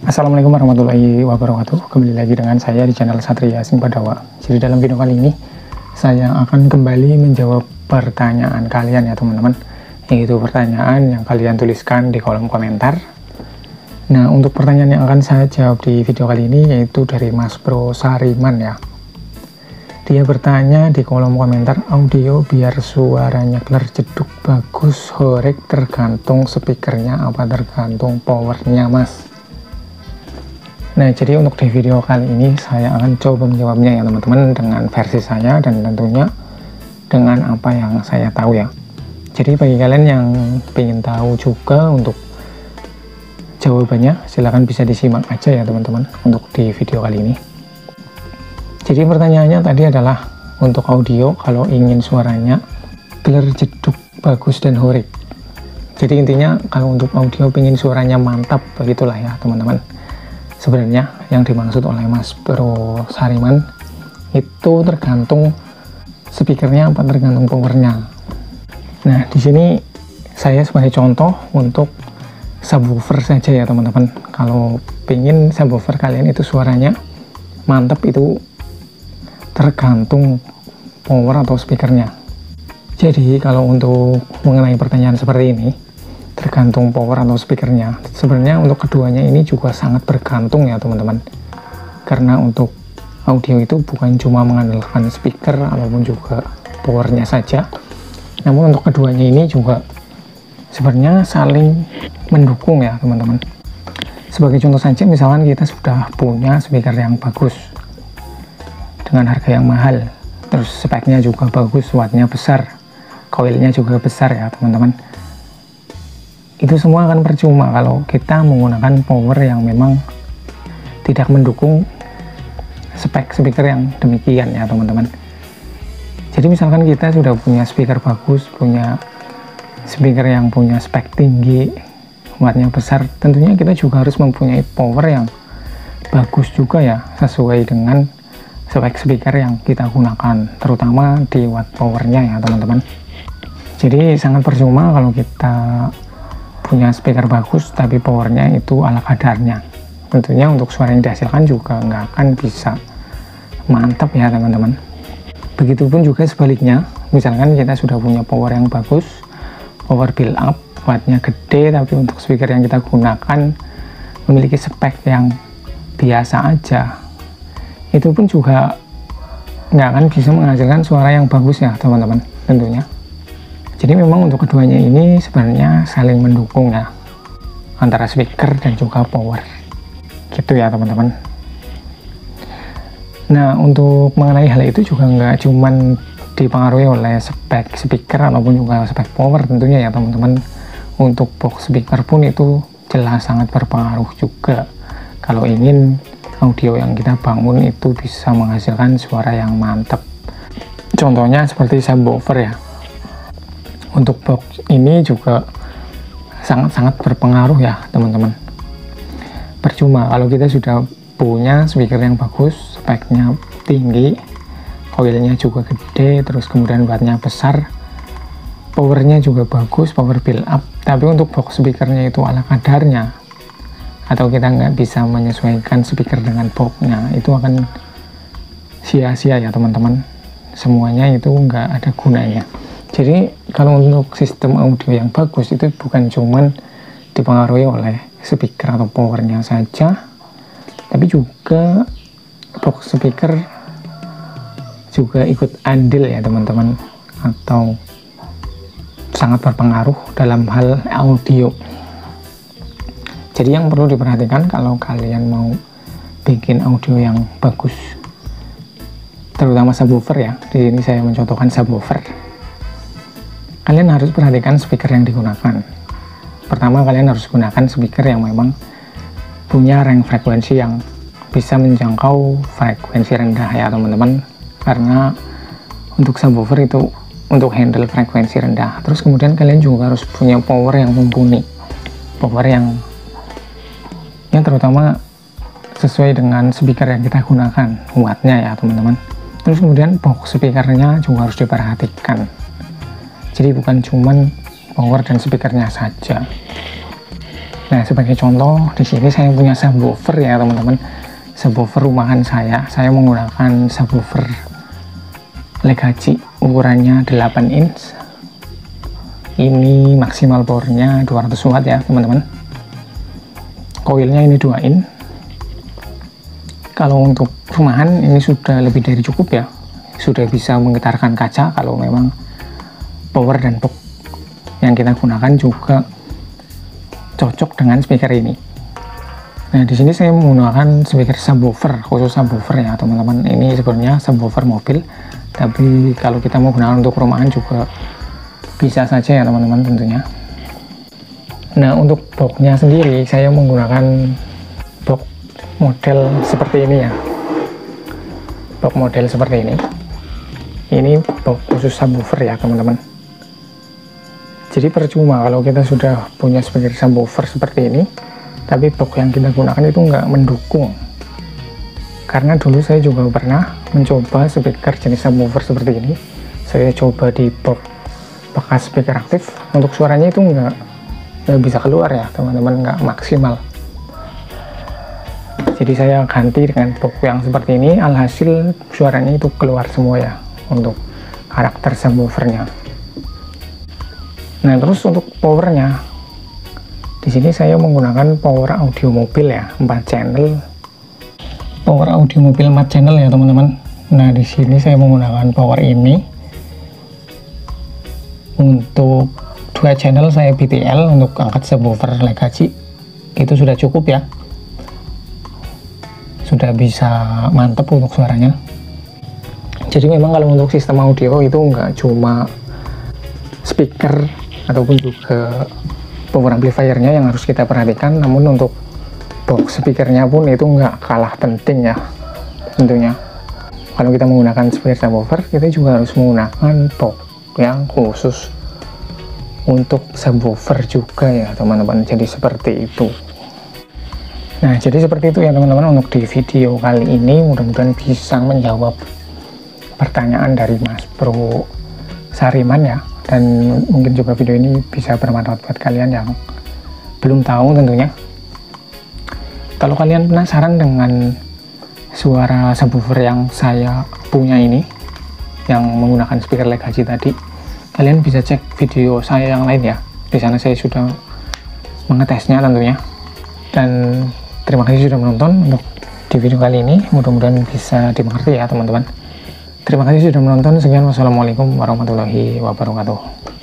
Assalamualaikum warahmatullahi wabarakatuh. Kembali lagi dengan saya di channel Satria Sing Padawa. Jadi dalam video kali ini saya akan kembali menjawab pertanyaan kalian ya teman-teman, yaitu pertanyaan yang kalian tuliskan di kolom komentar. Nah, untuk pertanyaan yang akan saya jawab di video kali ini yaitu dari Mas Bro Sariman ya. Dia bertanya di kolom komentar, audio biar suaranya clear jeduk bagus horek tergantung speakernya apa tergantung powernya mas? Nah, jadi untuk di video kali ini saya akan coba menjawabnya ya teman-teman dengan versi saya dan tentunya dengan apa yang saya tahu ya. Jadi bagi kalian yang ingin tahu juga untuk jawabannya, silahkan bisa disimak aja ya teman-teman untuk di video kali ini. Jadi pertanyaannya tadi adalah untuk audio kalau ingin suaranya clear jeduk bagus dan horek. Jadi intinya kalau untuk audio ingin suaranya mantap begitulah ya teman-teman. Sebenarnya yang dimaksud oleh Mas Bro Sariman itu tergantung speakernya apa tergantung powernya. Nah, di sini saya sebagai contoh untuk subwoofer saja ya teman-teman. Kalau pengen subwoofer kalian itu suaranya mantap itu tergantung power atau speakernya. Jadi kalau untuk mengenai pertanyaan seperti ini tergantung power atau speakernya, sebenarnya untuk keduanya ini juga sangat bergantung ya teman-teman, karena untuk audio itu bukan cuma mengandalkan speaker ataupun juga powernya saja, namun untuk keduanya ini juga sebenarnya saling mendukung ya teman-teman. Sebagai contoh saja, misalkan kita sudah punya speaker yang bagus dengan harga yang mahal, terus speknya juga bagus, wattnya besar, coilnya juga besar ya teman-teman, itu semua akan percuma kalau kita menggunakan power yang memang tidak mendukung spek speaker yang demikian ya teman-teman. Jadi misalkan kita sudah punya speaker bagus, punya speaker yang punya spek tinggi, wattnya besar, tentunya kita juga harus mempunyai power yang bagus juga ya, sesuai dengan spek speaker yang kita gunakan, terutama di watt powernya ya teman-teman. Jadi sangat percuma kalau kita punya speaker bagus tapi powernya itu ala kadarnya, tentunya untuk suara yang dihasilkan juga nggak akan bisa mantap ya teman-teman. Begitupun juga sebaliknya, misalkan kita sudah punya power yang bagus, power build up, wattnya gede, tapi untuk speaker yang kita gunakan memiliki spek yang biasa aja, itu pun juga nggak akan bisa menghasilkan suara yang bagus ya teman-teman tentunya. Jadi memang untuk keduanya ini sebenarnya saling mendukung ya, antara speaker dan juga power gitu ya teman-teman. Nah, untuk mengenai hal itu juga nggak cuman dipengaruhi oleh spek speaker ataupun juga spek power tentunya ya teman-teman. Untuk box speaker pun itu jelas sangat berpengaruh juga kalau ingin audio yang kita bangun itu bisa menghasilkan suara yang mantap. Contohnya seperti subwoofer ya. Untuk box ini juga sangat-sangat berpengaruh ya teman-teman. Percuma kalau kita sudah punya speaker yang bagus, speknya tinggi, coilnya juga gede, terus kemudian wattnya besar, powernya juga bagus, power build up, tapi untuk box speakernya itu ala kadarnya, atau kita nggak bisa menyesuaikan speaker dengan boxnya, itu akan sia-sia ya teman-teman. Semuanya itu nggak ada gunanya. Jadi kalau untuk sistem audio yang bagus itu bukan cuman dipengaruhi oleh speaker atau powernya saja, tapi juga box speaker juga ikut andil ya teman-teman, atau sangat berpengaruh dalam hal audio. Jadi yang perlu diperhatikan kalau kalian mau bikin audio yang bagus, terutama subwoofer ya, di sini saya mencontohkan subwoofer, kalian harus perhatikan speaker yang digunakan. Pertama, kalian harus gunakan speaker yang memang punya range frekuensi yang bisa menjangkau frekuensi rendah ya teman-teman, karena untuk subwoofer itu untuk handle frekuensi rendah. Terus kemudian kalian juga harus punya power yang mumpuni, power yang terutama sesuai dengan speaker yang kita gunakan, wattnya ya teman-teman. Terus kemudian box speakernya juga harus diperhatikan. Jadi bukan cuman power dan speakernya saja. Nah, sebagai contoh di sini saya punya subwoofer ya teman-teman, subwoofer rumahan saya menggunakan subwoofer Legacy ukurannya 8 inch. Ini maksimal powernya 200 watt ya teman-teman. Koilnya ini 2 in. Kalau untuk rumahan ini sudah lebih dari cukup ya, sudah bisa menggetarkan kaca. Kalau memang power dan box yang kita gunakan juga cocok dengan speaker ini. Nah, di sini saya menggunakan speaker subwoofer, khusus subwoofer ya teman-teman. Ini sebenarnya subwoofer mobil, tapi kalau kita mau gunakan untuk rumahan juga bisa saja ya teman-teman tentunya. Nah, untuk boxnya sendiri saya menggunakan box model seperti ini ya, box model seperti ini. Ini box khusus subwoofer ya teman-teman. Jadi percuma kalau kita sudah punya speaker subwoofer seperti ini, tapi box yang kita gunakan itu nggak mendukung. Karena dulu saya juga pernah mencoba speaker jenis subwoofer seperti ini. Saya coba di box bekas speaker aktif, untuk suaranya itu nggak bisa keluar ya teman-teman, nggak maksimal. Jadi saya ganti dengan box yang seperti ini, alhasil suaranya itu keluar semua ya untuk karakter subwoofernya. Nah, terus untuk powernya, di sini saya menggunakan power audio mobil ya, 4 channel. Power audio mobil 4 channel ya teman-teman. Nah, di sini saya menggunakan power ini. Untuk 2 channel saya BTL untuk angkat subwoofer Legacy. Itu sudah cukup ya. Sudah bisa mantep untuk suaranya. Jadi memang kalau untuk sistem audio itu nggak cuma speaker ataupun juga power amplifiernya yang harus kita perhatikan, namun untuk box speakernya pun itu nggak kalah penting ya tentunya. Kalau kita menggunakan speaker subwoofer, kita juga harus menggunakan box yang khusus untuk subwoofer juga ya teman-teman. Jadi seperti itu. Nah, jadi seperti itu ya teman-teman untuk di video kali ini. Mudah-mudahan bisa menjawab pertanyaan dari Mas Bro Sariman ya, dan mungkin juga video ini bisa bermanfaat buat kalian yang belum tahu tentunya. Kalau kalian penasaran dengan suara subwoofer yang saya punya ini, yang menggunakan speaker Legacy tadi, kalian bisa cek video saya yang lain ya. Di sana saya sudah mengetesnya tentunya. Dan terima kasih sudah menonton untuk di video kali ini. Mudah-mudahan bisa dimengerti ya teman-teman. Terima kasih sudah menonton. Sekian, wassalamualaikum warahmatullahi wabarakatuh.